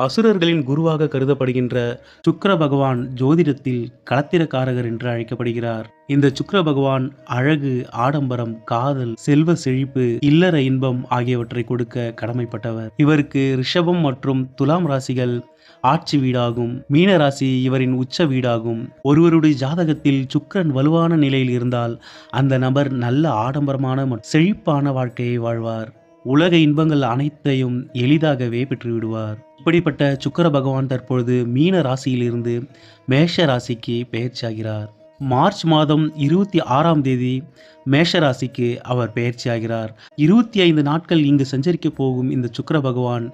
அசுரர்களின் குருவாக கருதப்படுகின்ற சுக்கிர பகவான் ஜோதிடத்தில் களத்திரக்காரகர் என்று அழைக்கப்படுகிறார். இந்த சுக்கிர பகவான் அழகு, ஆடம்பரம், காதல், செல்வ செழிப்பு, இல்லற இன்பம் ஆகியவற்றை கொடுக்க கடமைப்பட்டவர். இவருக்கு ரிஷபம் மற்றும் துலாம் ராசிகள் ஆட்சி வீடாகும். மீன ராசி இவரின் உச்ச வீடாகும். ஒருவருடைய ஜாதகத்தில் சுக்கிரன் வலுவான நிலையில் இருந்தால் அந்த நபர் நல்ல ஆடம்பரமான மற்றும் செழிப்பான வாழ்க்கையை வாழ்வார். உலக இன்பங்கள் அனைத்தையும் எளிதாகவே பெற்றுவிடுவார். இப்படிப்பட்ட சுக்கிர பகவான் தற்பொழுது மீன ராசியிலிருந்து மேஷ ராசிக்கு பெயர்ச்சியாகிறார். மார்ச் மாதம் 26ஆம் தேதி மேஷ ராசிக்கு அவர் பெயர்ச்சியாகிறார். 25 நாட்கள் இங்கு சஞ்சரிக்க போகும் இந்த சுக்கிர பகவான்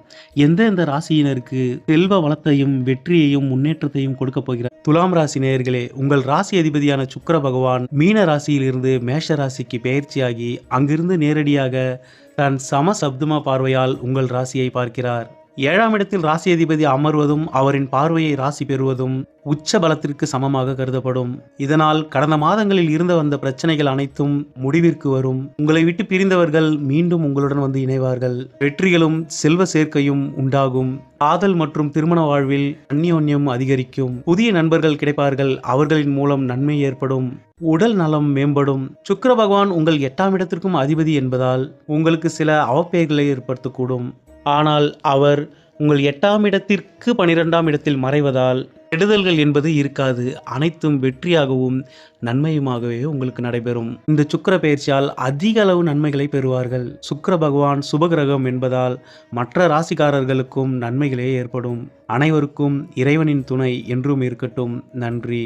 எந்தெந்த ராசியினருக்கு செல்வ வளத்தையும் வெற்றியையும் முன்னேற்றத்தையும் கொடுக்க போகிறார்? துலாம் ராசி நேயர்களே, உங்கள் ராசி அதிபதியான சுக்கிர பகவான் மீன ராசியிலிருந்து மேஷ ராசிக்கு பெயர்ச்சியாகி அங்கிருந்து நேரடியாக தன் சமசப்தம பார்வையால் உங்கள் ராசியை பார்க்கிறார். 7ஆம் இடத்தில் ராசி அதிபதி அமர்வதும் அவரின் பார்வையை ராசி பெறுவதும் உச்ச பலத்திற்கு சமமாக கருதப்படும். இதனால் கடந்த மாதங்களில் இருந்து வந்த பிரச்சனைகள் அனைத்தும் முடிவிற்கு வரும். உங்களை விட்டு பிரிந்தவர்கள் மீண்டும் உங்களுடன் வந்து இணைவார்கள். வெற்றிகளும் செல்வ சேர்க்கையும் உண்டாகும். காதல் மற்றும் திருமண வாழ்வில் அந்யோன்யம் அதிகரிக்கும். புதிய நண்பர்கள் கிடைப்பார்கள். அவர்களின் மூலம் நன்மை ஏற்படும். உடல் நலம் மேம்படும். சுக்கிர பகவான் உங்கள் 8ஆம் இடத்திற்கும் அதிபதி என்பதால் உங்களுக்கு சில அவப்பெயர்களை ஏற்படுத்தக்கூடும். ஆனால் அவர் உங்கள் 8ஆம் இடத்திற்கு 12ஆம் இடத்தில் மறைவதால் கெடுதல்கள் என்பது இருக்காது. அனைத்தும் வெற்றியாகவும் நன்மையுமாகவே உங்களுக்கு நடைபெறும். இந்த சுக்கிர பெயர்ச்சியால் அதிக அளவு நன்மைகளை பெறுவார்கள். சுக்கிர பகவான் சுபகிரகம் என்பதால் மற்ற ராசிக்காரர்களுக்கும் நன்மைகளே ஏற்படும். அனைவருக்கும் இறைவனின் துணை என்றும் இருக்கட்டும். நன்றி.